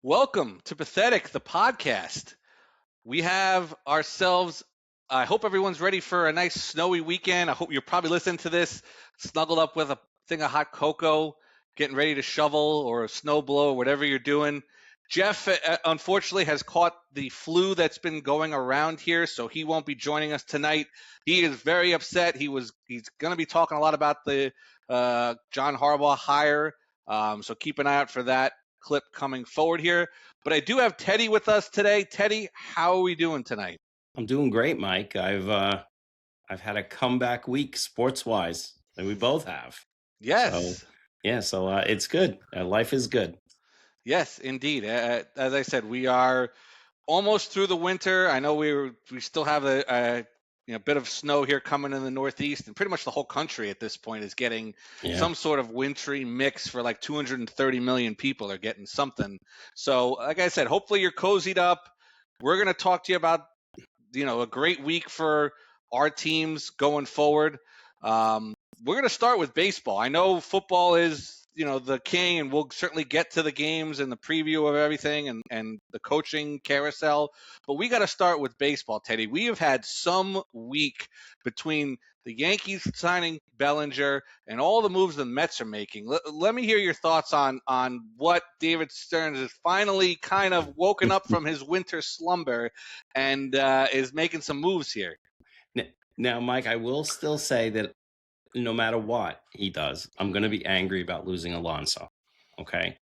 Welcome to Pathetic, the podcast. We have ourselves, I hope everyone's ready for a nice snowy weekend. I hope you're probably listening to this snuggled up with a thing of hot cocoa, getting ready to shovel or a snow blow, whatever you're doing. Jeff, unfortunately, has caught the flu that's been going around here, so he won't be joining us tonight. He is very upset. He's going to be talking a lot about the John Harbaugh hire, so keep an eye out for that clip coming forward here. But I do have Teddy with us today. Teddy, how are we doing tonight? I'm doing great, Mike. I've had a comeback week sports wise, and we both have. So Yes. it's good. Life is good. Yes, indeed. As I said, we are almost through the winter. I know we still have a bit of snow here coming in the Northeast, and pretty much the whole country at this point is getting Yeah. some sort of wintry mix. For like 230 million people are getting something. So, like I said, hopefully you're cozied up. We're going to talk to you about a great week for our teams going forward. We're going to start with baseball. I know football is the king, and we'll certainly get to the games and the preview of everything and the coaching carousel, but we got to start with baseball. Teddy, we have had some week between the Yankees signing Bellinger and all the moves the Mets are making. Let me hear your thoughts on what David Stearns has finally kind of woken up from his winter slumber and is making some moves here. Now, Mike, I will still say that no matter what he does, I'm going to be angry about losing Alonso. Okay.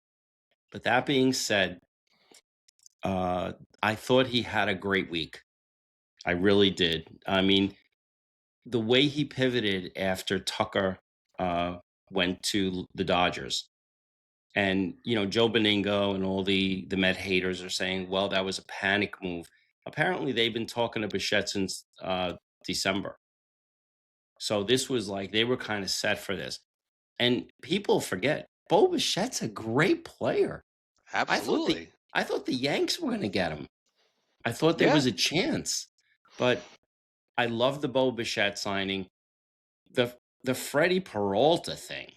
But that being said, I thought he had a great week. I really did. I mean, the way he pivoted after Tucker went to the Dodgers. And, Joe Beningo and all the Met haters are saying, well, that was a panic move. Apparently, they've been talking to Bichette since December. So this was like they were kind of set for this. And people forget, Bo Bichette's a great player. Absolutely. I thought the Yanks were going to get him. I thought there Yeah. was a chance. But I love the Bo Bichette signing. The Freddie Peralta thing.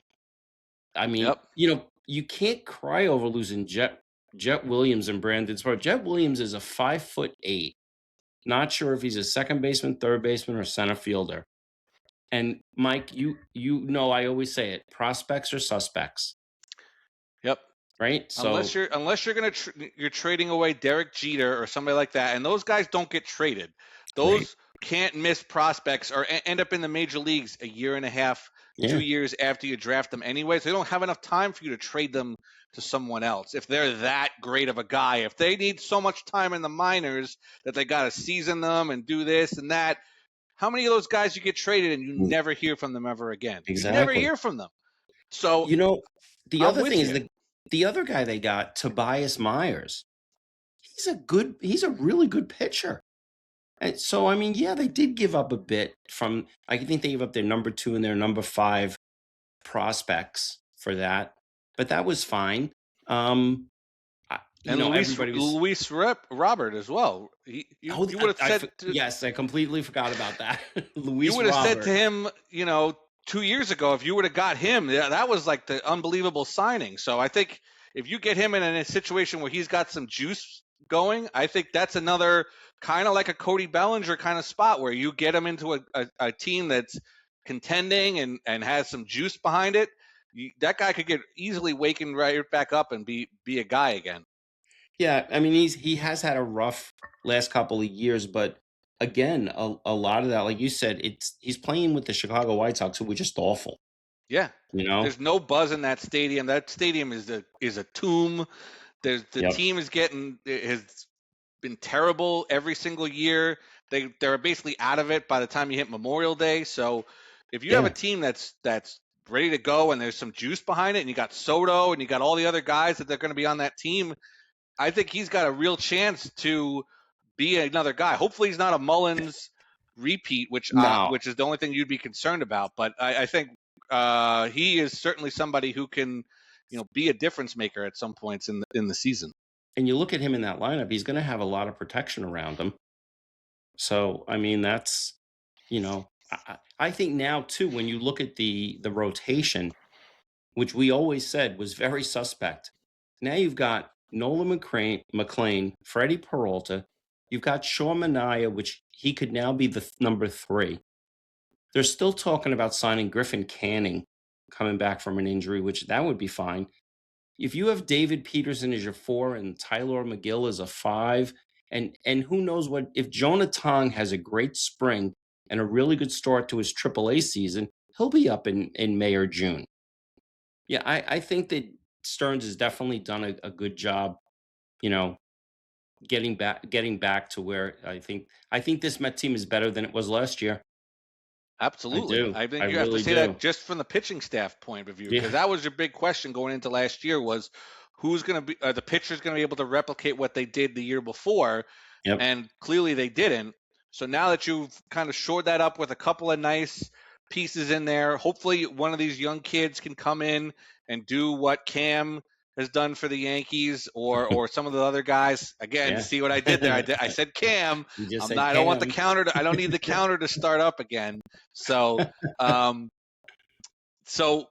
I mean, Yep. You can't cry over losing Jet Williams and Brandon Sproat. Jet Williams is a 5'8". Not sure if he's a second baseman, third baseman, or center fielder. And Mike, I always say it: prospects are suspects. Yep. Right. So Unless you're you're trading away Derek Jeter or somebody like that, and those guys don't get traded. Those can't miss prospects or end up in the major leagues a year and a half, 2 years after you draft them anyway. So they don't have enough time for you to trade them to someone else. If they're that great of a guy, if they need so much time in the minors that they got to season them and do this and that, how many of those guys you get traded and you never hear from them ever again? Exactly. You never hear from them. So the other thing is the other guy they got, Tobias Myers. He's a really good pitcher. And so, I mean, yeah, they did give up a bit from, I think they gave up their number 2 and their number 5 prospects for that, but that was fine. Luis Robert as well. You would have said, yes, I completely forgot about that. Luis, you would have said to him, 2 years ago, if you would have got him, that was like the unbelievable signing. So I think if you get him in a situation where he's got some juice going, I think that's another kind of like a Cody Bellinger kind of spot where you get him into a team that's contending and has some juice behind it. That guy could get easily wakened right back up and be a guy again. Yeah, I mean, he has had a rough last couple of years, but again, a lot of that, like you said, he's playing with the Chicago White Sox, who were just awful. Yeah, there's no buzz in that stadium. That stadium is a tomb. The team has been terrible every single year. They're basically out of it by the time you hit Memorial Day. So if you have a team that's ready to go and there's some juice behind it, and you got Soto and you got all the other guys that they're going to be on that team, I think he's got a real chance to be another guy. Hopefully he's not a Mullins repeat, which is the only thing you'd be concerned about. But I think he is certainly somebody who can, be a difference maker at some points in the season. And you look at him in that lineup, he's going to have a lot of protection around him. So, I mean, that's, I think now too, when you look at the rotation, which we always said was very suspect. Now you've got Nolan McLean, Freddie Peralta. You've got Sean Manaea, which he could now be the number 3. They're still talking about signing Griffin Canning coming back from an injury, which that would be fine. If you have David Peterson as your 4 and Tyler McGill as a 5, and who knows what if Jonah Tong has a great spring and a really good start to his AAA season, he'll be up in May or June. Yeah, I think that Stearns has definitely done a good job, you know, getting back to where I think this Met team is better than it was last year. I Absolutely. do. I I think you have to really say do. that just from the pitching staff point of view, because Yeah. that was your big question going into last year was who's going to be the pitchers going to be able to replicate what they did the year before, Yep. and clearly they didn't. So now that you've kind of shored that up with a couple of nice pieces in there, hopefully one of these young kids can come in and do what Cam has done for the Yankees or some of the other guys. Again, Yeah. see what I did there? I said Cam. You just I'm said not. I don't want the Cam. counter. I don't need the counter to start up again. So, um, so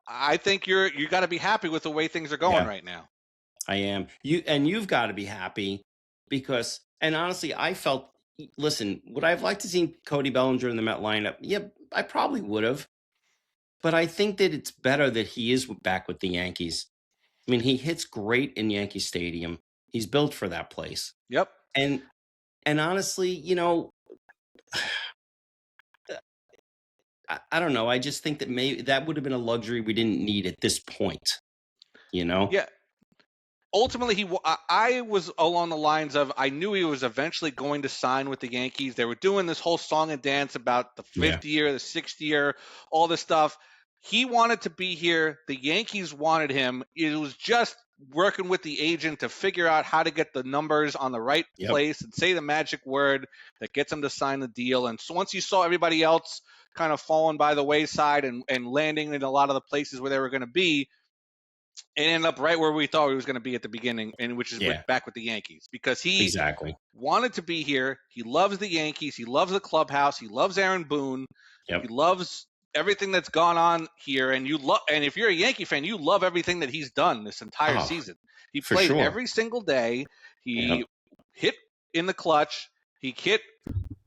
I think you got to be happy with the way things are going Yeah, right now. I am. You've got to be happy because and honestly, I felt listen, would I have liked to see Cody Bellinger in the Met lineup? Yeah, I probably would have. But I think that it's better that he is back with the Yankees. I mean, he hits great in Yankee Stadium. He's built for that place. Yep. And and honestly, I don't know. I just think that maybe that would have been a luxury we didn't need at this point. You know? Yeah. Ultimately, I was along the lines of I knew he was eventually going to sign with the Yankees. They were doing this whole song and dance about the Yeah. 5th year, the 6th year, all this stuff. He wanted to be here. The Yankees wanted him. It was just working with the agent to figure out how to get the numbers on the right Yep. place and say the magic word that gets him to sign the deal. And so once you saw everybody else kind of falling by the wayside and landing in a lot of the places where they were going to be, it ended up right where we thought he was going to be at the beginning, and which is Yeah. back with the Yankees because he Exactly. wanted to be here. He loves the Yankees. He loves the clubhouse. He loves Aaron Boone. He Yep. loves everything that's gone on here. And and if you're a Yankee fan, you love everything that he's done this entire Oh, season. He for played sure. every single day. Yep. He hit in the clutch. He hit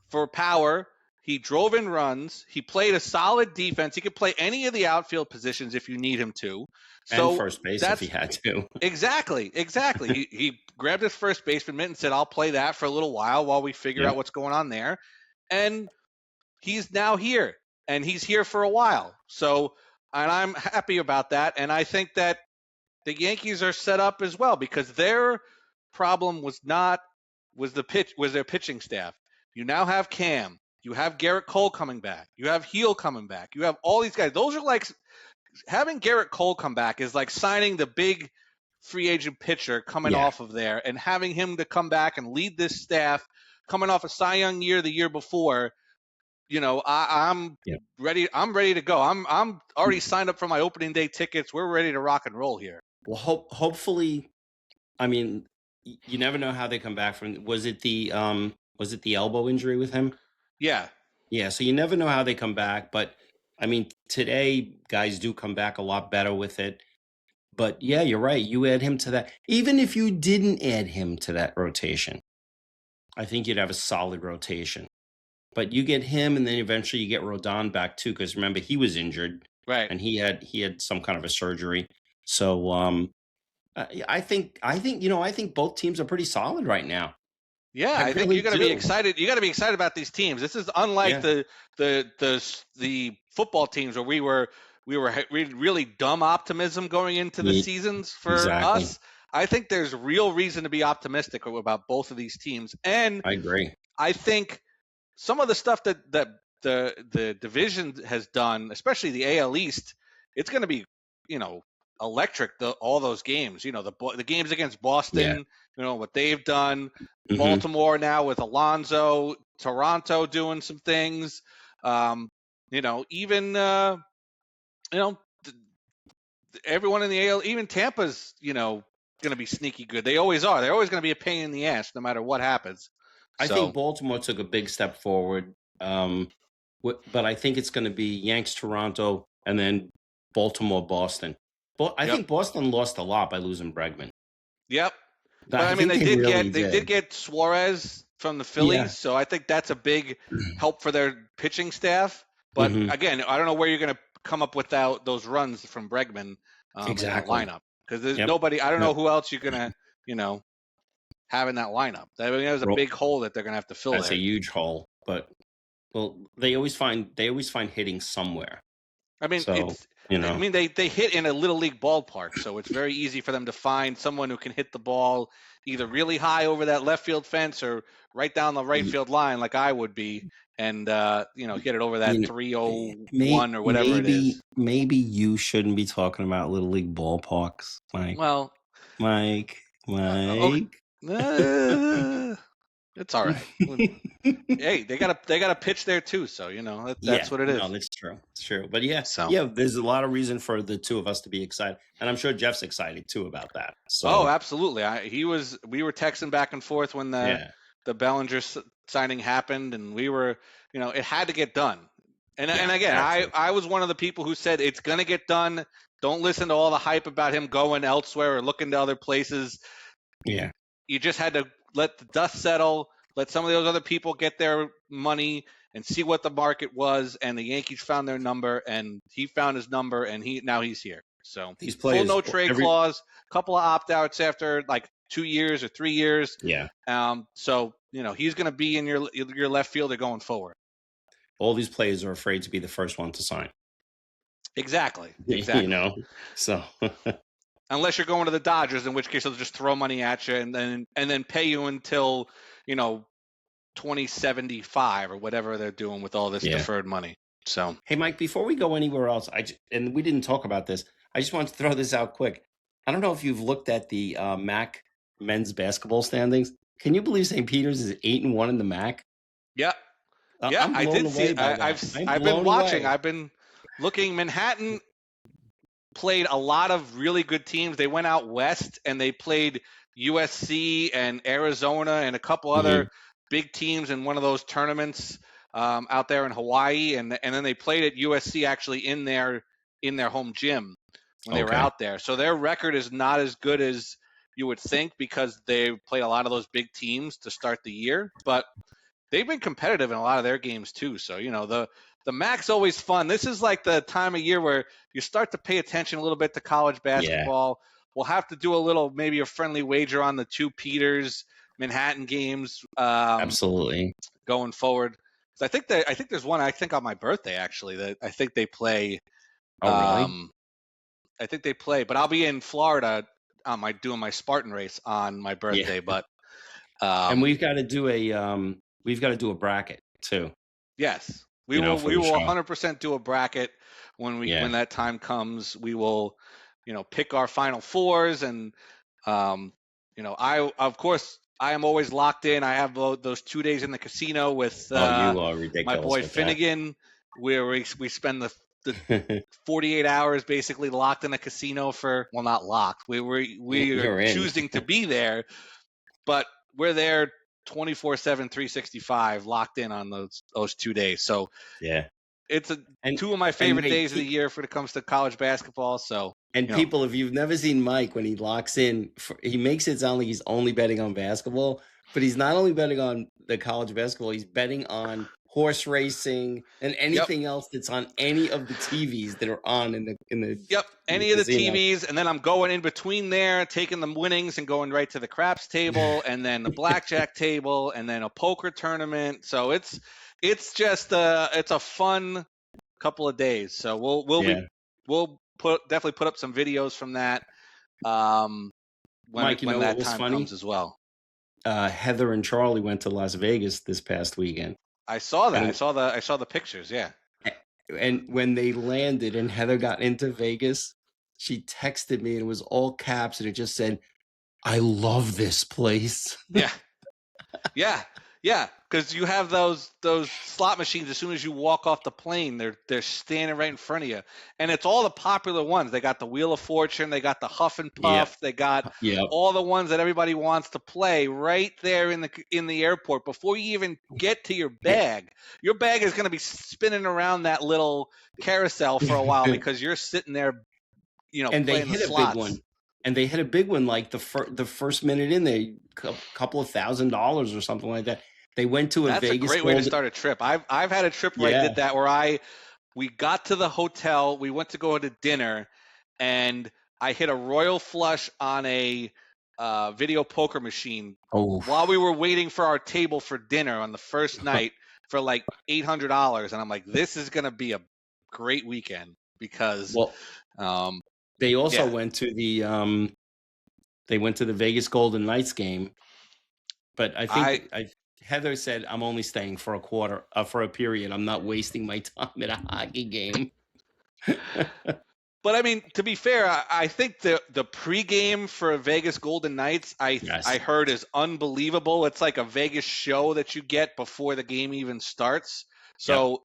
for power. He drove in runs. He played a solid defense. He could play any of the outfield positions if you need him to. And So first base if he that's had to. exactly. He grabbed his first baseman mitt and said, "I'll play that for a little while we figure out Yep. what's going on there." And he's now here, and he's here for a while. So, and I'm happy about that. And I think that the Yankees are set up as well because their problem was their pitching staff. You now have Cam. You have Garrett Cole coming back. You have Heel coming back. You have all these guys. Those are like having Garrett Cole come back is like signing the big free agent pitcher coming Yeah. off of there and having him to come back and lead this staff coming off a Cy Young year the year before. I'm Yep. ready. I'm ready to go. I'm already signed up for my opening day tickets. We're ready to rock and roll here. Well, hopefully, I mean, you never know how they come back from. Was it the elbow injury with him? Yeah. Yeah. So you never know how they come back, but I mean, today guys do come back a lot better with it. But yeah, you're right. You add him to that. Even if you didn't add him to that rotation, I think you'd have a solid rotation. But you get him, and then eventually you get Rodon back too, because remember he was injured Right. and he had some kind of a surgery. So I think both teams are pretty solid right now. Yeah, I I think you really got to be do. excited. You got to be excited about these teams. This is unlike Yeah. the football teams where we really dumb optimism going into the Ye- seasons for Exactly. us. I think there's real reason to be optimistic about both of these teams, and I agree. I think some of the stuff that the division has done, especially the AL East, it's going to be electric. All those games, the games against Yeah. Boston, what they've done. Hmm. Baltimore now with Alonso, Toronto doing some things. Even everyone in the AL, even Tampa's going to be sneaky good. They always are. They're always going to be a pain in the ass no matter what happens. I So think Baltimore took a big step forward, but I think it's going to be Yanks, Toronto, and then Baltimore, Boston. But I yep. think Boston lost a lot by losing Bregman. Yep. But I I mean, think they they did really get Suarez from the Yeah. Phillies, so I think that's a big help for their pitching staff. But Hmm. again, I don't know where you're going to come up without those runs from Bregman in that Exactly. lineup, because there's Yep. nobody. I don't know Yep. who else you're going to have in that lineup. There's a Ro- big hole that they're going to have to fill That's a there. huge hole, but well, they always find hitting somewhere. I mean, So you know, they hit in a little league ballpark, so it's very easy for them to find someone who can hit the ball either really high over that left field fence or right down the right y- field line, like I would be, and get it over you that know, 301 or whatever it maybe is. maybe you shouldn't be talking about little league ballparks, Mike. Well, Mike. okay, Mike. it's all right. Hey, they gotta pitch there too, so Yeah, that's what it no, is. that's true. It's true. But yeah, So. yeah, there's a lot of reason for the two of us to be excited. And I'm sure Jeff's excited too about that. Oh, So absolutely. We were texting back and forth when yeah, the Bellinger signing happened, and we were, it had to get done. And yeah, again, absolutely. I was one of the people who said it's going to get done. Don't listen to all the hype about him going elsewhere or looking to other places. Yeah. You just had to let the dust settle, let some of those other people get their money and see what the market was, and the Yankees found their number, and he found his number, and now he's here. So These full players no trade every clause, couple of opt outs after like 2 years or 3 years. yeah. So he's going to be in your left fielder going forward. All these players are afraid to be the first one to sign. Exactly. So Unless you're going to the Dodgers, in which case they'll just throw money at you and then pay you until 2075 or whatever they're doing with all this deferred money. So hey, Mike, before we go anywhere else, and we didn't talk about this. I just want to throw this out quick. I don't know if you've looked at the MAC men's basketball standings. Can you believe St. Peter's is 8-1 in the MAC? yeah, I'm I blown did see away it. by that. I've been watching. I've been looking. Manhattan played a lot of really good teams. They went out west and they played USC and Arizona and a couple other big teams in one of those tournaments out there in Hawaii, and then they played at USC actually in their home gym when they were out there. So their record is not as good as you would think because they played a lot of those big teams to start the year, but they've been competitive in a lot of their games too. So the MAC's always fun. This is like the time of year where you start to pay attention a little bit to college basketball. Yeah. We'll have to do maybe a friendly wager on the two Peters Manhattan games. Absolutely. Going forward, so I think there's one. I think on my birthday actually that I think they play. Oh really? I think they play, but I'll be in Florida doing my Spartan race on my birthday. Yeah. But and we've got to do a bracket too. Yes. We will 100% do a bracket when that time comes. We will, pick our final fours, and I am always locked in. I have those 2 days in the casino with you are ridiculous my boy Finnegan, where we spend the 48 hours basically locked in a casino not locked. We are choosing to be there, but we're there 24/7, 365, locked in on those 2 days. So yeah, it's two of my favorite days of the year when it comes to college basketball. So people, if you've never seen Mike when he locks in, he makes it sound like he's only betting on basketball, but he's not only betting on the college basketball. He's betting on horse racing and anything else that's on any of the TVs that are on in the any of the TVs, and then I'm going in between there, taking the winnings and going right to the craps table, and then the blackjack table, and then a poker tournament. So it's just it's a fun couple of days. So we'll definitely put up some videos from that when that time comes as well. Heather and Charlie went to Las Vegas this past weekend. I saw that. I saw the pictures. Yeah. And when they landed and Heather got into Vegas, she texted me and it was all caps and it just said, "I love this place." Yeah. Yeah. Because you have those slot machines. As soon as you walk off the plane, they're standing right in front of you, and it's all the popular ones. They got the Wheel of Fortune, they got the Huff and Puff, they got all the ones that everybody wants to play right there in the airport before you even get to your bag. Your bag is going to be spinning around that little carousel for a while because you're sitting there, and playing they hit the slots. A big one. And they had a big one, like the first minute in there, couple of $1,000 or something like that. They went to a That's a Vegas great way to Golden. start a trip. I've had a trip where I Yeah. did that, where we got to the hotel, we went to go to dinner, and I hit a royal flush on a video poker machine Oh, while we were waiting for our table for dinner on the first night for like $800, and I'm like, this is gonna be a great weekend because, well, um, they also yeah, went to the Vegas Golden Knights game, but I I think Heather said, "I'm only staying for for a period. I'm not wasting my time at a hockey game." But I mean, to be fair, I think the pregame for Vegas Golden Knights, I Yes. heard, is unbelievable. It's like a Vegas show that you get before the game even starts. Yep. So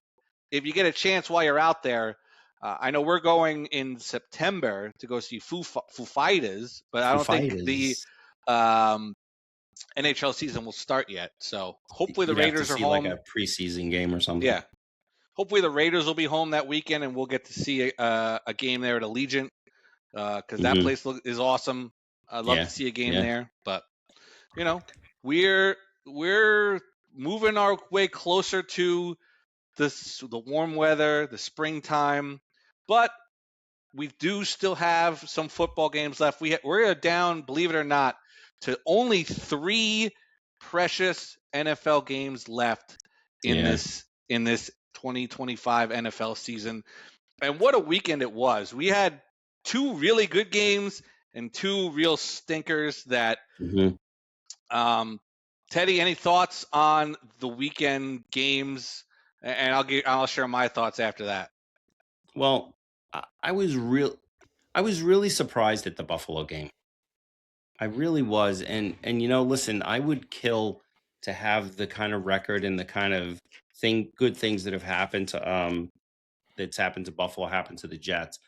if you get a chance while you're out there, I know we're going in September to go see Foo Fighters, but I Foo don't think the Fighters. um, NHL season will start yet. So hopefully the You'd have to Raiders are see like home. a preseason game or something. Yeah, hopefully the Raiders will be home that weekend, and we'll get to see a game there at Allegiant, because that Hmm. place is awesome. I'd love to Yeah. see a game Yeah. there, but you know, we're moving our way closer to the warm weather, the springtime, but we do still have some football games left. We're down, believe it or not, to only 3 precious NFL games left in Yeah. this 2025 NFL season. And what a weekend it was. We had 2 really good games and 2 real stinkers that Hmm. Teddy, any thoughts on the weekend games? And I'll share my thoughts after that. Well, I was really surprised at the Buffalo game. I really was, and listen, I would kill to have the kind of record and the kind of good things that have happened to that's happened to Buffalo happen to the Jets.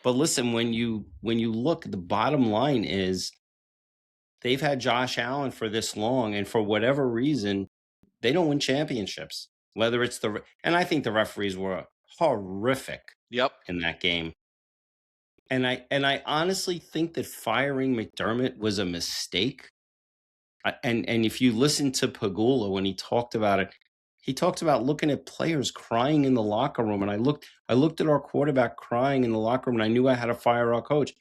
But listen, when you look, the bottom line is they've had Josh Allen for this long, and for whatever reason, they don't win championships. Whether it's and I think the referees were horrific Yep. in that game. And I honestly think that firing McDermott was a mistake. And if you listen to Pagula when he talked about it, he talked about looking at players crying in the locker room. And I looked at our quarterback crying in the locker room, and I knew I had to fire our coach.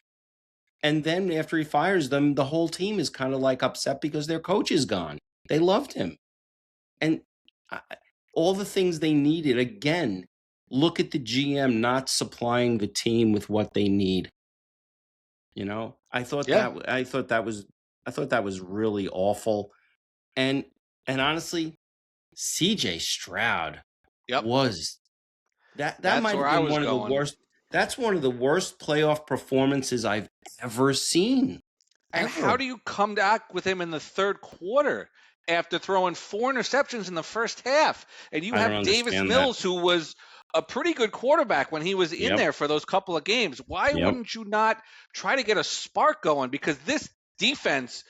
And then after he fires them, the whole team is kind of like upset because their coach is gone. They loved him. And I, all the things they needed, again, look at the GM not supplying the team with what they need. I thought Yeah. that was really awful. And honestly, CJ Stroud Yep. was that That's might where have I been was one of the going. worst. That's one of the worst playoff performances I've ever seen. And how Ever. do you come back with him in the third quarter after throwing 4 interceptions in the first half? And you I don't have Davis understand that. Mills, who was a pretty good quarterback when he was in Yep. there for those couple of games. Why Yep. wouldn't you not try to get a spark going? Because this defense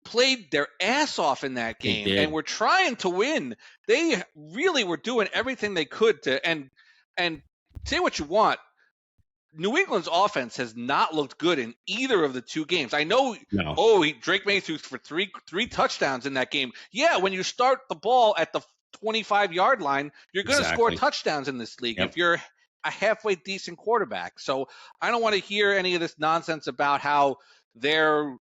played their ass off in that They game and did. were trying to win. They really were doing everything they could to, and say what you want, New England's offense has not looked good in either of the 2 games. I know, No. Drake May threw for three touchdowns in that game. Yeah, when you start the ball at the 25-yard line, you're going to score Exactly. touchdowns in this league if Yep. you're a halfway decent quarterback. So I don't want to hear any of this nonsense about how they're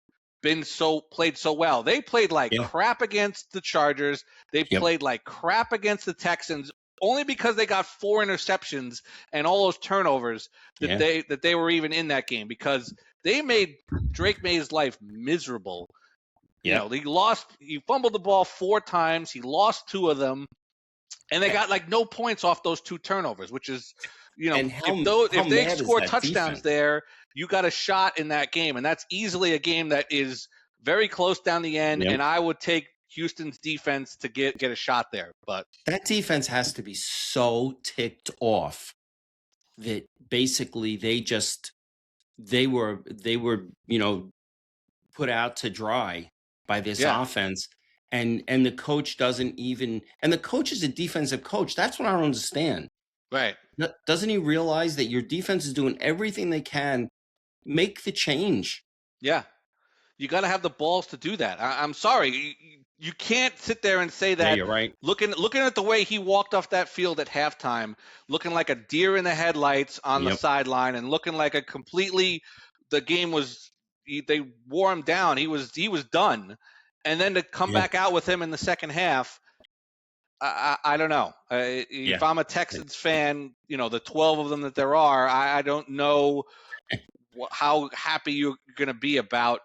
played so well. They played like Yeah. crap against the Chargers. They Yep. played like crap against the Texans, only because they got 4 interceptions and all those turnovers that Yeah. they were even in that game, because they made Drake May's life miserable. Yep. He fumbled the ball 4 times, he lost 2 of them, and they got like no points off those 2 turnovers, which is, And if they mad is score that touchdowns defense? there, you got a shot in that game, and that's easily a game that is very close down the end, Yep. and I would take Houston's defense to get a shot there. But That defense has to be so ticked off that basically they were put out to dry by this yeah, offense, and the coach doesn't even, and the coach is a defensive coach. That's what I don't understand. right. Doesn't he realize that your defense is doing everything they can? Make the change. Yeah. You got to have the balls to do that. I'm sorry. You can't sit there and say Yeah, that you're right. looking at the way he walked off that field at halftime, looking like a deer in the headlights on the Yep. sideline and looking like the game was they wore him down. He was done. And then to come Yeah. back out with him in the second half, I don't know. If Yeah. I'm a Texans fan, the 12 of them that there are, I don't know how happy you're going to be about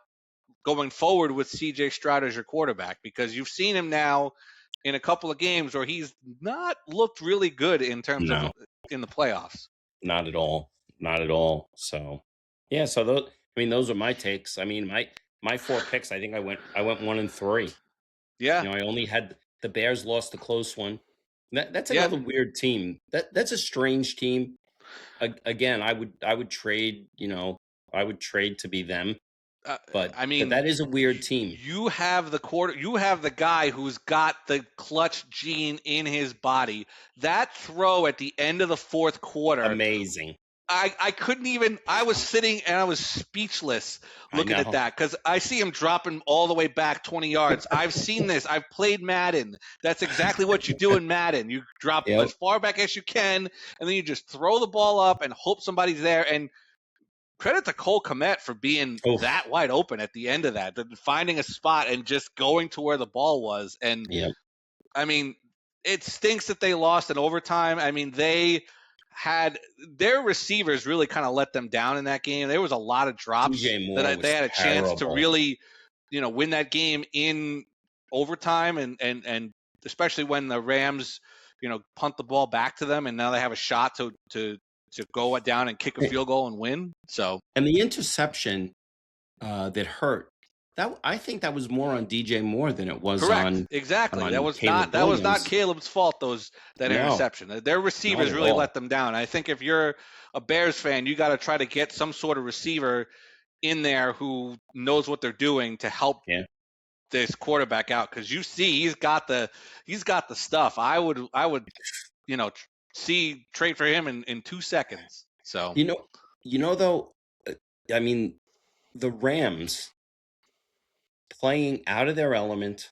going forward with CJ Stroud as your quarterback, because you've seen him now in a couple of games where he's not looked really good in terms of No, in the playoffs. not at all. Not at all. So yeah, so those are my takes. I mean, my four picks, I think I went 1-3. Yeah. I only had the Bears lost a close one. That's Yeah. another weird team. That's a strange team. Again, I would trade, I would trade to be them, Uh, but I that mean, that is a weird team. you have you have the guy who's got the clutch gene in his body. That throw at the end of the fourth quarter, Amazing. I couldn't even. I was sitting and I was speechless I looking at know. that because I see him dropping all the way back 20 yards. I've seen this. I've played Madden. That's exactly what you do in Madden. You drop as Yep. far back as you can, and then you just throw the ball up and hope somebody's there. And credit to Cole Kmet for being Oof. that wide open at the end of that, finding a spot and just going to where the ball was. And Yep. I mean, it stinks that they lost in overtime. I mean, they had their receivers really kind of let them down in that game. There was a lot of drops DJ Moore that they was had a chance to terrible. really, win that game in overtime, and especially when the Rams, punt the ball back to them, and now they have a shot to go down and kick a field goal and win. So And the interception that hurt, that I think that was more on DJ Moore than it was correct, on exactly. That was Caleb not Williams. Caleb's fault. That No, interception. Their not receivers at really all. let them down. I think if you're a Bears fan, you got to try to get some sort of receiver in there who knows what they're doing to help Yeah. this quarterback out, because you see he's got the stuff. I would trade for him in 2 seconds. So You know, though, I mean, the Rams playing out of their element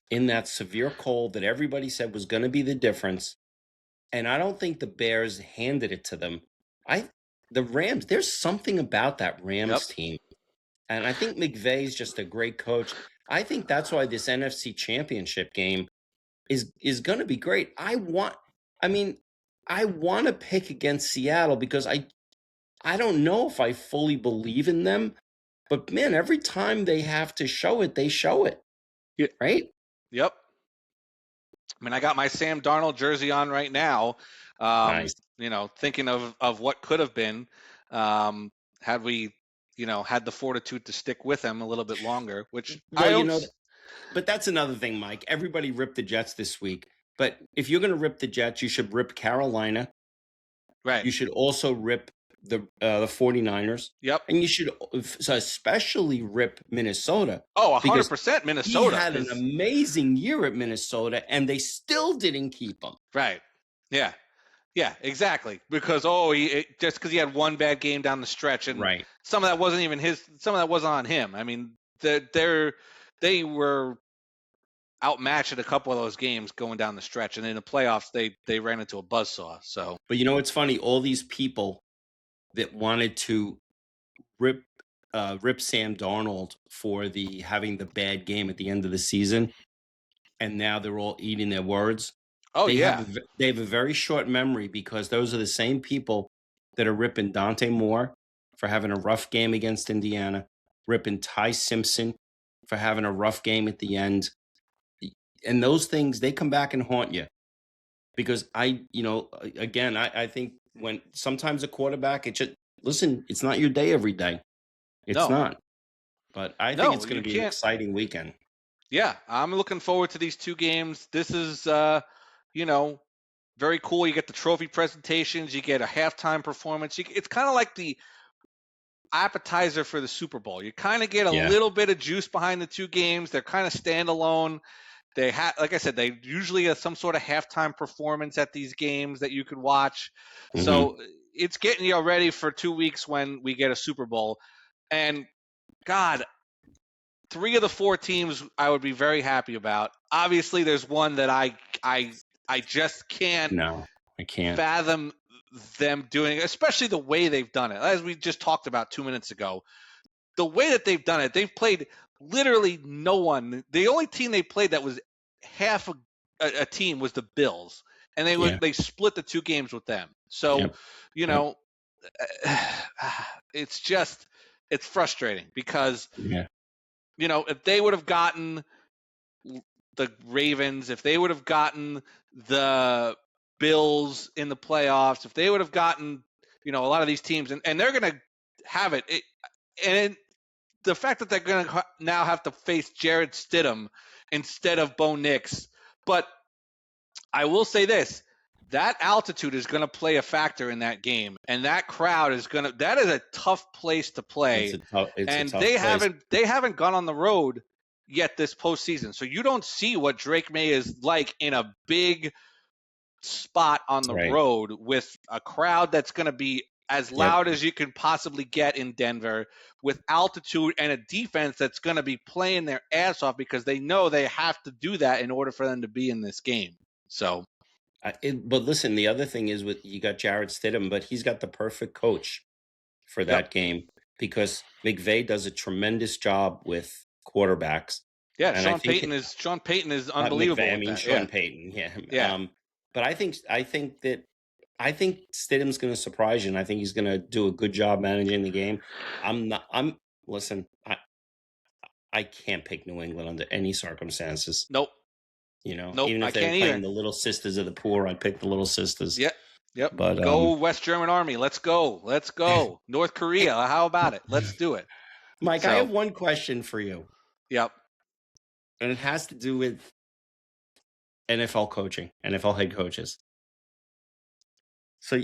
in that severe cold that everybody said was going to be the difference, and I don't think the Bears handed it to them. The Rams, there's something about that yep, Rams team, and I think McVay's just a great coach. I think that's why this NFC Championship game is going to be great. I mean, I want to pick against Seattle because I don't know if I fully believe in them, but man, every time they have to show it, they show it, yeah, right? yep. I mean, I got my Sam Darnold jersey on right now. Nice. Thinking of what could have been, had we, had the fortitude to stick with him a little bit longer. Which I Well, don't. but that's another thing, Mike. Everybody ripped the Jets this week, but if you're going to rip the Jets, you should rip Carolina. Right. You should also rip the 49ers, Yep. and you should especially rip Minnesota. Oh, Because 100% he Minnesota. had an amazing year at Minnesota, and they still didn't keep him. Right. Yeah. Yeah, exactly. Because just because he had one bad game down the stretch, and Right. some of that wasn't even his. Some of that wasn't on him. I mean, they were outmatched in a couple of those games going down the stretch, and in the playoffs they ran into a buzzsaw. So, But it's funny. All these people that wanted to rip Sam Darnold for having the bad game at the end of the season, and now they're all eating their words. oh They yeah, have a very short memory, because those are the same people that are ripping Dante Moore for having a rough game against Indiana, ripping Ty Simpson for having a rough game at the end. And those things, they come back and haunt you, because again, I think when sometimes a quarterback, listen, it's not your day every day. It's no, not. But I think no, it's going you to be an can't. exciting weekend. Yeah, I'm looking forward to these two games. This is, very cool. You get the trophy presentations. You get a halftime performance. It's kind of like the appetizer for the Super Bowl. You kind of get a Yeah. little bit of juice behind the two games. They're kind of standalone. They have, like I said, they usually have some sort of halftime performance at these games that you could watch. So it's getting you ready for 2 weeks when we get a Super Bowl. And God, 3 of the 4 teams I would be very happy about. Obviously, there's one that I just can't No, I can't. fathom them doing, especially the way they've done it. As we just talked about 2 minutes ago, the way that they've done it, they've played literally no one. The only team they played that was half a team was the Bills, and Yeah. they split the 2 games with them. So, Yep. you know, it's frustrating because, Yeah. you know, if they would have gotten the Ravens, if they would have gotten the Bills in the playoffs, if they would have gotten, you know, a lot of these teams, and they're going to have it. And the fact that they're going to now have to face Jared Stidham instead of Bo Nix. But I will say this. That altitude is going to play a factor in that game, and that crowd is going to. That is a tough place to play, It's a tough they place. haven't gone on the road yet this postseason, so you don't see what Drake May is like in a big spot on the road with a crowd that's going to be as loud as you can possibly get in Denver, with altitude and a defense that's going to be playing their ass off because they know they have to do that in order for them to be in this game. So. But listen, the other thing is you got Jared Stidham, but he's got the perfect coach for that game because McVay does a tremendous job with quarterbacks. Yeah, and Sean Payton is unbelievable. McVay, I mean, Sean Payton, yeah. But I think Stidham's going to surprise you, and I think he's going to do a good job managing the game. Listen, I can't pick New England under any circumstances. Nope. You know, nope, even if they're playing the Little Sisters of the Poor, I'd pick the Little Sisters. Yep. But go West German Army. Let's go. North Korea. How about it? Let's do it. Mike, I have one question for you. Yep. And it has to do with NFL coaching, NFL head coaches. So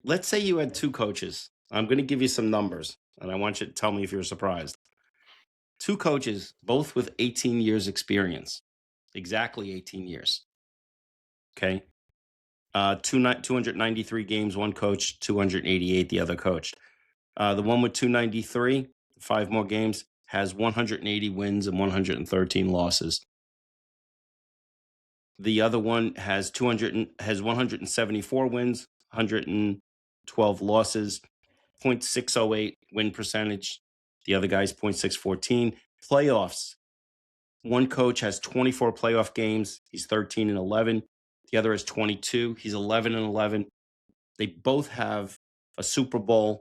let's say you had 2 coaches. I'm going to give you some numbers, and I want you to tell me if you're surprised. 2 coaches, both with 18 years experience. Exactly 18 years. Okay. 293 games, one coach, 288 the other coach. The one with 293, 5 more games, has 180 wins and 113 losses. The other one has 174 wins, 112 losses, 0.608 win percentage. The other guy's 0.614. Playoffs. One coach has 24 playoff games. He's 13-11. The other has 22. He's 11-11. They both have a Super Bowl.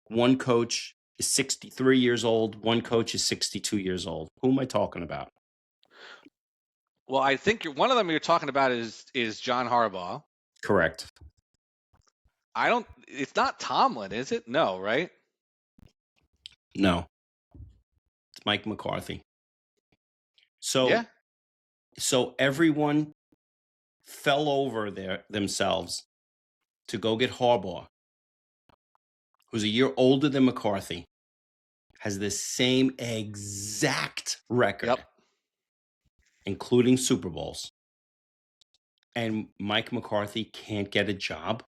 One coach is 63 years old. One coach is 62 years old. Who am I talking about? Well, I think one of them you're talking about is John Harbaugh. Correct. It's not Tomlin, is it? No, right? No. It's Mike McCarthy. So everyone fell over themselves to go get Harbaugh, who's a year older than McCarthy, has the same exact record, including Super Bowls. And Mike McCarthy can't get a job.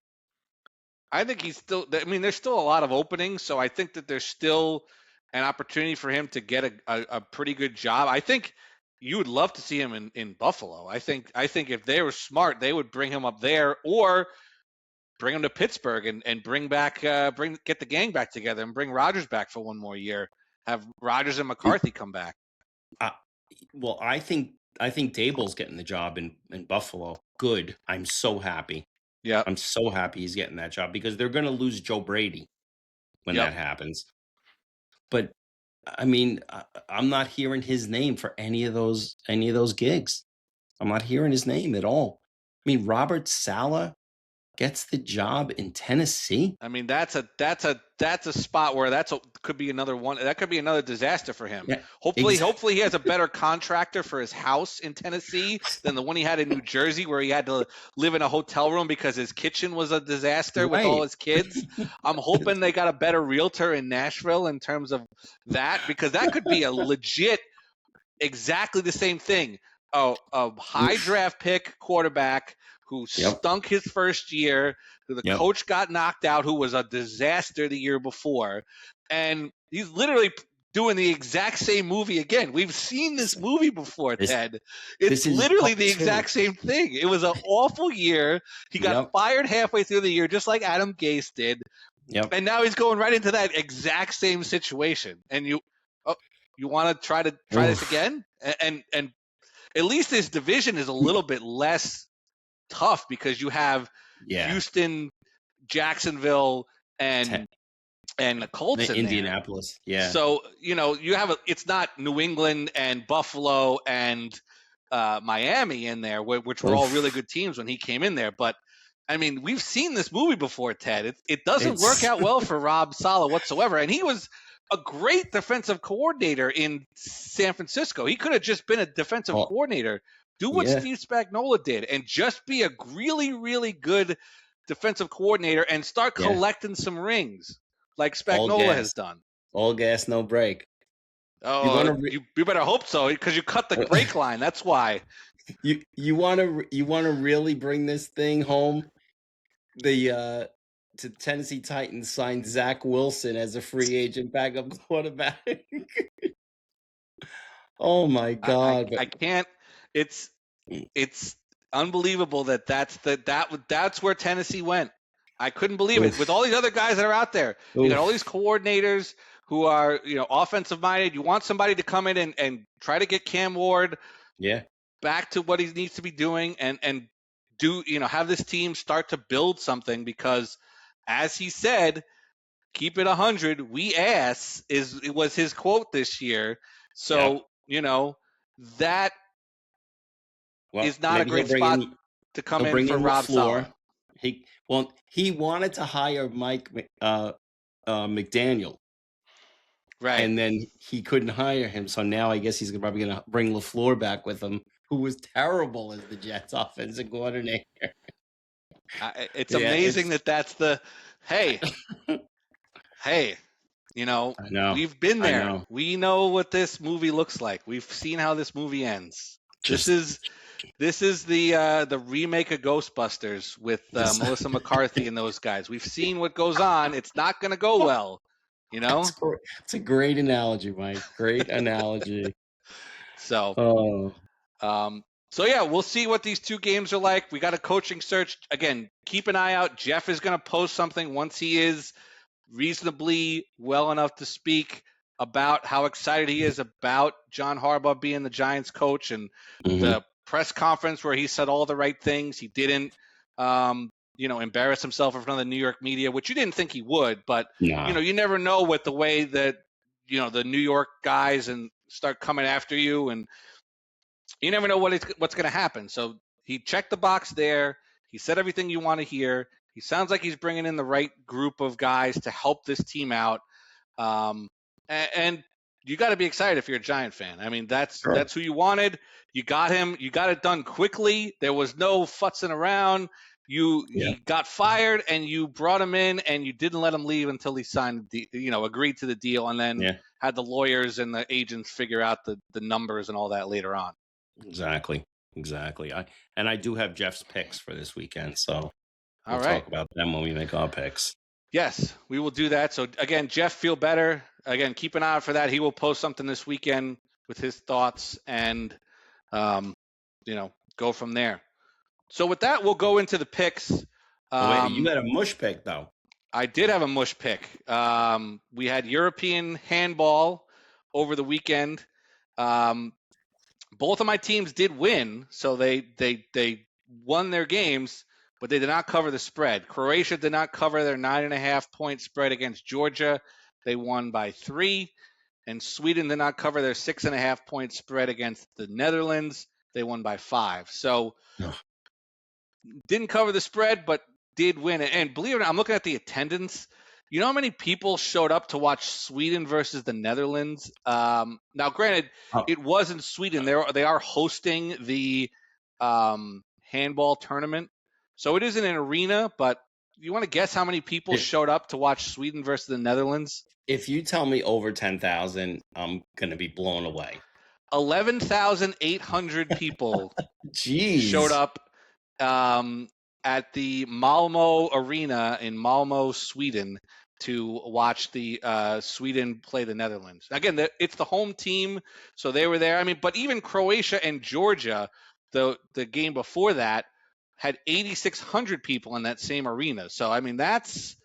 I think there's still a lot of openings, so I think that there's still an opportunity for him to get a pretty good job. I think you would love to see him in Buffalo. I think if they were smart, they would bring him up there or bring him to Pittsburgh and get the gang back together and bring Rodgers back for one more year. Have Rodgers and McCarthy come back. Well, I think Dable's getting the job in Buffalo. Good. I'm so happy. Yeah. I'm so happy he's getting that job because they're going to lose Joe Brady when that happens. But I mean, I'm not hearing his name for any of those gigs. I'm not hearing his name at all. I mean, Robert Saleh gets the job in Tennessee. I mean, that's a spot where could be another one. That could be another disaster for him. Yeah, hopefully he has a better contractor for his house in Tennessee than the one he had in New Jersey, where he had to live in a hotel room because his kitchen was a disaster with all his kids. I'm hoping they got a better realtor in Nashville in terms of that, because that could be a legit, exactly the same thing. A high draft pick quarterback who stunk his first year, who the coach got knocked out, who was a disaster the year before, and he's literally doing the exact same movie again. We've seen this movie before, Ted. It's this is literally part the 2. exact same thing. It was an awful year. He got Yep. fired halfway through the year, just like Adam Gase did. Yep. And now he's going right into that exact same situation. And you want to try this again? And at least this division is a little bit less tough because you have Houston, Jacksonville, and the Colts in Indianapolis. there. Yeah. So, you have it's not New England and Buffalo and Miami in there, which were all really good teams when he came in there. But, I mean, we've seen this movie before, Ted. It doesn't work out well for Rob Saleh whatsoever. And he was a great defensive coordinator in San Francisco. He could have just been a defensive coordinator. Do what Steve Spagnuolo did and just be a really, really good defensive coordinator and start collecting some rings like Spagnuolo has done. All gas, no brake. Oh, you better hope so because you cut the brake line. That's why. You want to really bring this thing home? The Tennessee Titans signed Zach Wilson as a free agent backup quarterback. Oh my God! I can't. It's unbelievable that's where Tennessee went. I couldn't believe it with all these other guys that are out there. You got all these coordinators who are offensive minded. You want somebody to come in and try to get Cam Ward back to what he needs to be doing and do have this team start to build something because as he said, keep it 100. We ass it was his quote this year. So that is not a great spot to come in for Rob Saleh. He wanted to hire Mike McDaniel. Right. And then he couldn't hire him. So now I guess he's probably going to bring LaFleur back with him, who was terrible as the Jets offensive coordinator. It's amazing that's the hey, we've been there. We know what this movie looks like. We've seen how this movie ends. This is the remake of Ghostbusters with Melissa McCarthy and those guys. We've seen what goes on. It's not going to go well, It's a great analogy, Mike. Great analogy. So yeah, we'll see what these two games are like. We got a coaching search. Again, keep an eye out. Jeff is going to post something once he is reasonably well enough to speak about how excited he is about John Harbaugh being the Giants coach and the press conference where he said all the right things. He didn't, embarrass himself in front of the New York media, which you didn't think he would. But, you never know with the way that, the New York guys and start coming after you. And you never know what's going to happen. So he checked the box there. He said everything you want to hear. He sounds like he's bringing in the right group of guys to help this team out. And you got to be excited if you're a Giant fan. I mean, that's who you wanted. You got him. You got it done quickly. There was no futzing around. He got fired, and you brought him in, and you didn't let him leave until he signed, agreed to the deal, and then had the lawyers and the agents figure out the numbers and all that later on. Exactly. I do have Jeff's picks for this weekend, so we'll talk about them when we make our picks. Yes, we will do that. So, again, Jeff, feel better. Again, keep an eye out for that. He will post something this weekend with his thoughts and, go from there. So, with that, we'll go into the picks. Wait, you had a mush pick, though. I did have a mush pick. We had European handball over the weekend. Both of my teams did win, so they won their games, but they did not cover the spread. Croatia did not cover their 9.5-point spread against Georgia. They won by 3. And Sweden did not cover their 6.5-point spread against the Netherlands. They won by 5. So didn't cover the spread, but did win. And believe it or not, I'm looking at the attendance. You know how many people showed up to watch Sweden versus the Netherlands? Now, granted, it wasn't Sweden. They are hosting the handball tournament. So it isn't an arena, but you want to guess how many people showed up to watch Sweden versus the Netherlands? If you tell me over 10,000, I'm going to be blown away. 11,800 people showed up at the Malmo Arena in Malmo, Sweden. to watch the Sweden play the Netherlands. Again, it's the home team, so they were there. I mean, but even Croatia and Georgia, the game before that, had 8,600 people in that same arena. So I mean, that's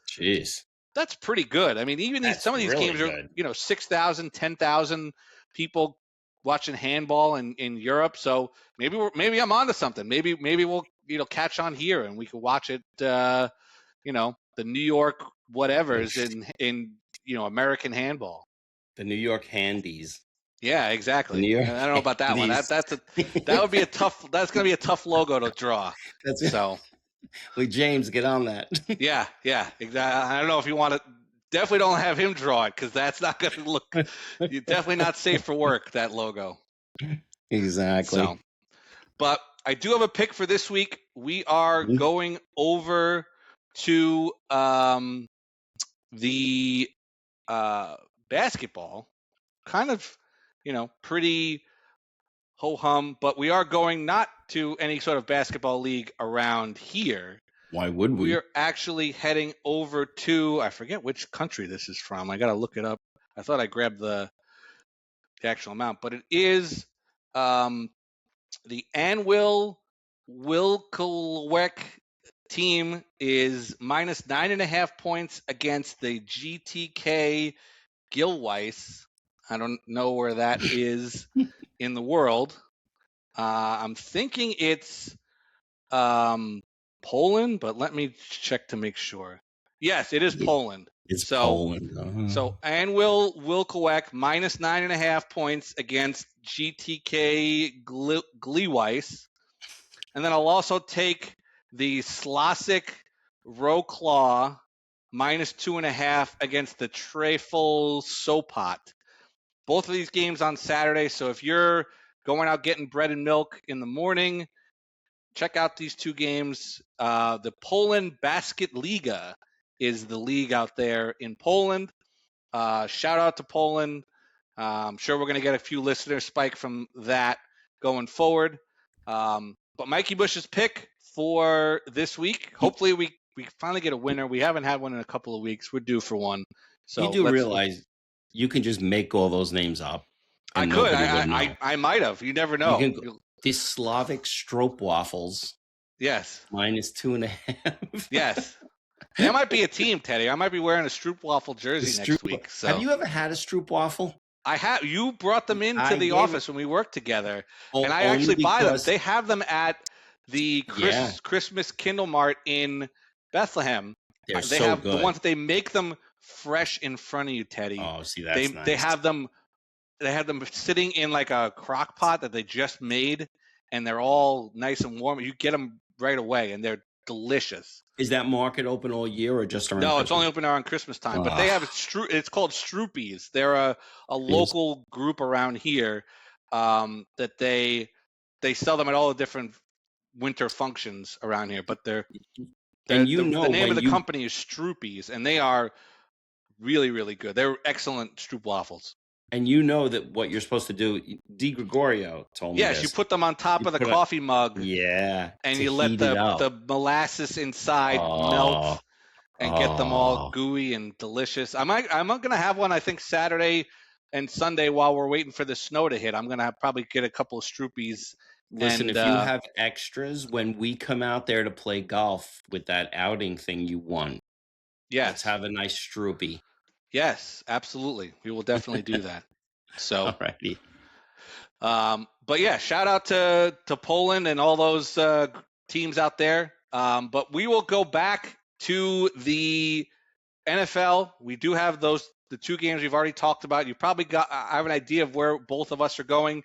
pretty good. I mean, even some of these really games are 6,000, 10,000 people watching handball in Europe. So maybe I'm onto something. Maybe we'll catch on here and we can watch it. The New York whatevers in American handball. The New York Handies. Yeah, exactly. I don't know about that one. That would be a tough. That's going to be a tough logo to draw. Well, James, get on that. Yeah, exactly. I don't know if you want to. Definitely don't have him draw it because that's not going to look. You're definitely not safe for work. That logo. Exactly. So, but I do have a pick for this week. We are going over to the basketball, kind of, pretty ho-hum, but we are going not to any sort of basketball league around here. Why would we? We are actually heading over to, I forget which country this is from. I got to look it up. I thought I grabbed the actual amount, but it is the Anwil Wilkowek team is minus 9.5 points against the GTK Gilweiss. I don't know where that is in the world. I'm thinking it's Poland, but let me check to make sure. Yes, it is Poland. It's Poland. So Anwil Wilkowek minus 9.5 points against GTK Gilweiss. And then I'll also take the Slosik Rowclaw minus 2.5 against the Trefl Sopot. Both of these games on Saturday. So if you're going out getting bread and milk in the morning, check out these two games. The Poland Basket Liga is the league out there in Poland. Shout out to Poland. I'm sure we're going to get a few listeners spike from that going forward. But Mikey Bush's pick for this week, hopefully we finally get a winner. We haven't had one in a couple of weeks. We're due for one. So you do realize you can just make all those names up. I could. I might have. You never know. The Slavic Stroopwafels. Yes. Minus 2.5. Yes. That might be a team, Teddy. I might be wearing a Stroopwafel jersey next week. So. Have you ever had a Stroopwafel? I have. You brought them into the office when we worked together, and I actually buy them. They have them at the Christmas Kindle Mart in Bethlehem. They have good. The ones that they make them fresh in front of you, Teddy. Oh, see, that's nice. They have them sitting in like a crock pot that they just made, and they're all nice and warm. You get them right away, and they're delicious. Is that market open all year or just around? No, Christmas? It's only open around Christmas time. But they have it's called Stroopies. They're a local group around here that they sell them at all the different winter functions around here. But the name of the company is Stroopies, and they are really, really good. They're excellent Stroopwafels. And you know that what you're supposed to do, Di Gregorio told me Yes, you put them on top of the coffee mug. Yeah. And you let the molasses inside melt and get them all gooey and delicious. I'm going to have one, I think, Saturday and Sunday while we're waiting for the snow to hit. I'm going to probably get a couple of Stroopies. Listen, if you have extras, when we come out there to play golf with that outing thing you won, let's have a nice Stroopy. Yes, absolutely. We will definitely do that. So, alrighty. But yeah, shout out to Poland and all those teams out there. But we will go back to the NFL. We do have the two games we've already talked about. You probably I have an idea of where both of us are going.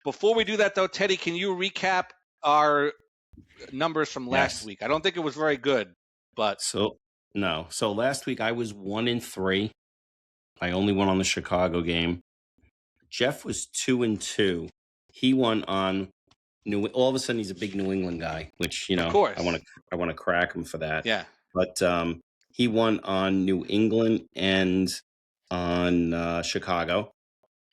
Before we do that, though, Teddy, can you recap our numbers from last week? I don't think it was very good, but so last week I was 1-3. I only won on the Chicago game. Jeff was 2-2. He won on all of a sudden he's a big New England guy, which of course. I want to crack him for that. Yeah. But he won on New England and on Chicago.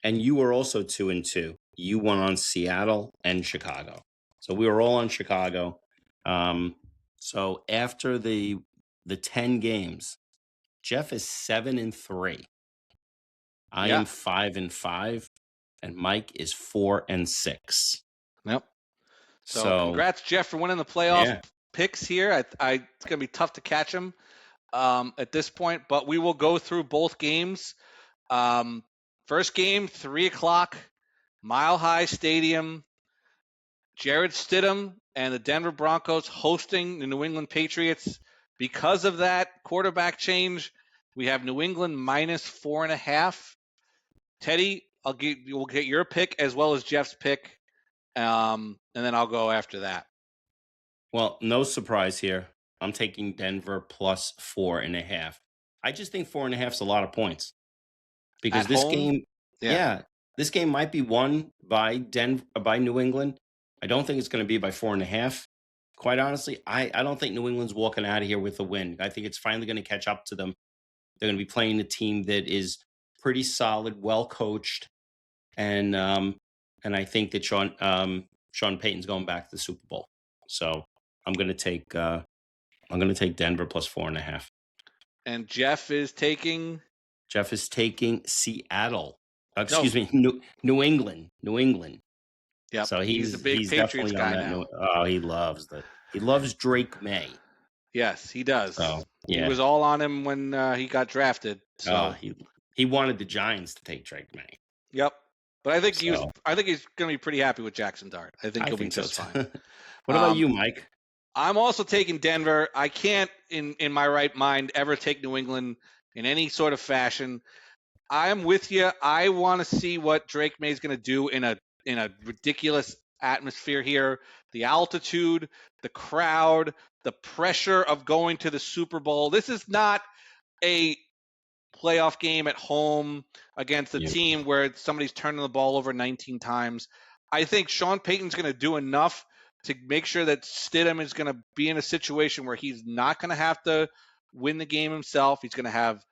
And you were also 2-2. You won on Seattle and Chicago. So we were all on Chicago. So after the 10 games, Jeff is 7-3. I Yeah. am 5-5, and Mike is 4-6. Yep. So So congrats, Jeff, for winning the playoff yeah, picks here. It's gonna be tough to catch him at this point, but we will go through both games. First game, 3:00, Mile High Stadium. Jared Stidham and the Denver Broncos hosting the New England Patriots. Because of that quarterback change, we have New England -4.5. Teddy, we'll get your pick as well as Jeff's pick, and then I'll go after that. well, no surprise here. I'm taking Denver plus 4.5. I just think 4.5 is a lot of points because At this home, game, yeah, yeah, this game might be won by by New England. I don't think it's going to be by 4.5. Quite honestly, I don't think New England's walking out of here with a win. I think it's finally going to catch up to them. They're going to be playing a team that is pretty solid, well coached, and I think that Sean Payton's going back to the Super Bowl. So I'm going to take Denver plus 4.5. and Jeff is taking. Jeff is taking Seattle. No, Excuse me, New England. New England. yep, So he's a big he's Patriots definitely on guy that. now. Oh, he loves Drake May. Yes, he does. So He yeah, was all on him when he got drafted. So he wanted the Giants to take Drake May. yep. But I think So I think he's going to be pretty happy with Jackson Dart. I think I he'll be think so just too. fine. What about you, Mike? I'm also taking Denver. I can't, in my right mind, ever take New England in any sort of fashion. I'm with you. I want to see what Drake May is going to do in a ridiculous atmosphere here. The altitude, the crowd, the pressure of going to the Super Bowl. This is not a playoff game at home against a Yeah. team where somebody's turning the ball over 19 times. I think Sean Payton's going to do enough to make sure that Stidham is going to be in a situation where he's not going to have to win the game himself. He's going to have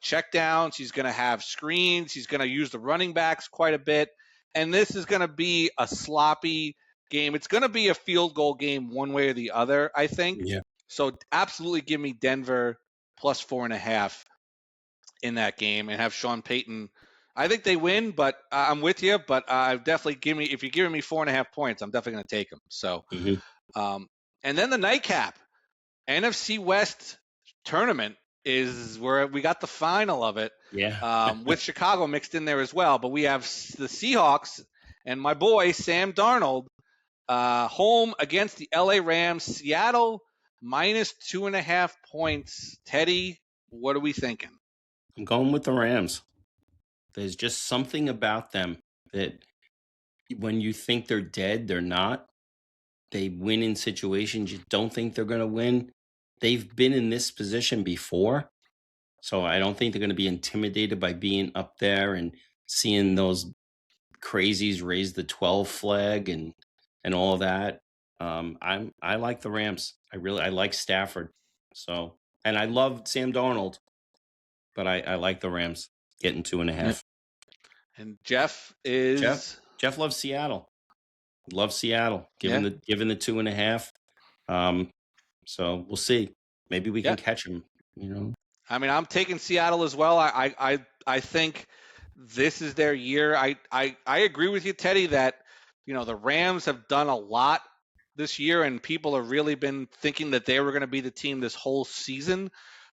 check downs. He's going to have screens. He's going to use the running backs quite a bit. And this is going to be a sloppy game. It's going to be a field goal game one way or the other, I think. Yeah. So absolutely give me Denver plus 4.5 in that game and have Sean Payton. I think they win, but I'm with you. But definitely if you're giving me 4.5 points, I'm definitely going to take them. So, and then the nightcap, NFC West tournament is where we got the final of it. Yeah. With Chicago mixed in there as well. But we have the Seahawks and my boy Sam Darnold home against the LA Rams. Seattle -2.5 points. Teddy, what are we thinking? I'm going with the Rams. There's just something about them that when you think they're dead, they're not. They win in situations you don't think they're going to win. They've been in this position before. So I don't think they're going to be intimidated by being up there and seeing those crazies raise the 12 flag and all that. I like the Rams. I like Stafford. So, and I love Sam Darnold, but I like the Rams getting 2.5. And Jeff is Jeff loves Seattle. Loves Seattle. Given the 2.5. So we'll see. Maybe we can catch him. I mean, I'm taking Seattle as well. I think this is their year. I agree with you, Teddy, that the Rams have done a lot this year, and people have really been thinking that they were going to be the team this whole season.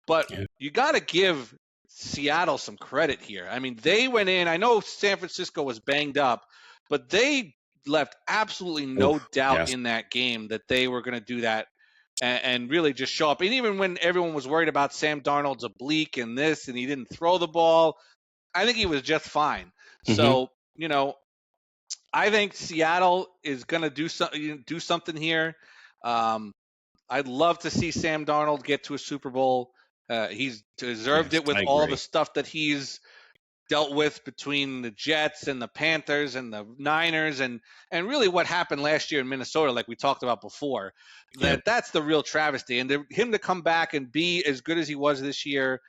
But you got to give Seattle some credit here. I mean, they went in. I know San Francisco was banged up, but they left absolutely no doubt in that game that they were going to do that and really just show up. And even when everyone was worried about Sam Darnold's oblique and this, and he didn't throw the ball, I think he was just fine. So, I think Seattle is going to do something here. I'd love to see Sam Darnold get to a Super Bowl. He's deserved it with all the stuff that he's dealt with between the Jets and the Panthers and the Niners and really what happened last year in Minnesota, like we talked about before. That's the real travesty. And him to come back and be as good as he was this year,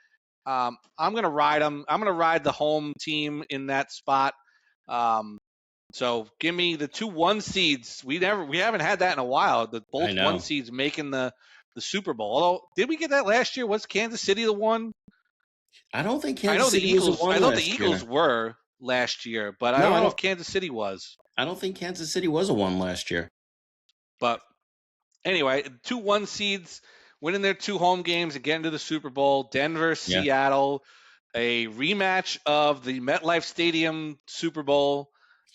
I'm going to ride him. I'm going to ride the home team in that spot. So give me the 2 1 seeds. We haven't had that in a while. The both 1 seeds making the Super Bowl. Although, did we get that last year? Was Kansas City the one? I don't think Kansas City was a one I thought the last Eagles year. were last year, but I No, don't know if Kansas City was. I don't think Kansas City was a one last year. But anyway, 2-1 seeds winning their 2 home games and getting to the Super Bowl. Denver, Yeah. Seattle, a rematch of the MetLife Stadium Super Bowl.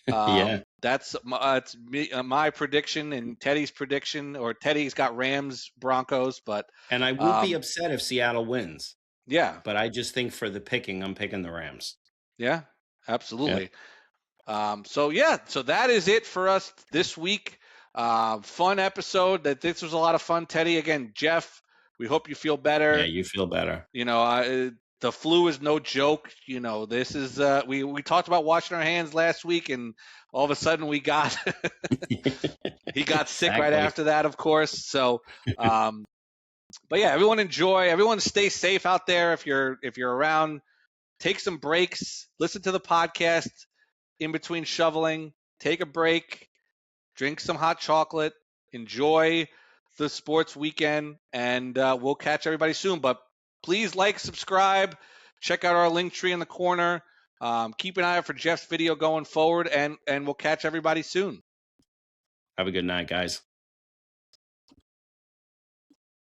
Yeah. That's my prediction and Teddy's prediction, or Teddy's got Rams, Broncos, but And I would be upset if Seattle wins. yeah, But I just think for the picking, I'm picking the Rams. yeah, absolutely. So that is it for us this week. Fun episode. This was a lot of fun, Teddy. Again, Jeff, we hope you feel better. Yeah, you feel better. You know, the flu is no joke. You know, this is we talked about washing our hands last week, and all of a sudden we got he got sick right after that, of course. So, but yeah, everyone stay safe out there. If you're around, take some breaks, listen to the podcast in between shoveling, take a break, drink some hot chocolate, enjoy the sports weekend, and we'll catch everybody soon. But please like, subscribe, check out our link tree in the corner. Keep an eye out for Jeff's video going forward, and we'll catch everybody soon. Have a good night, guys.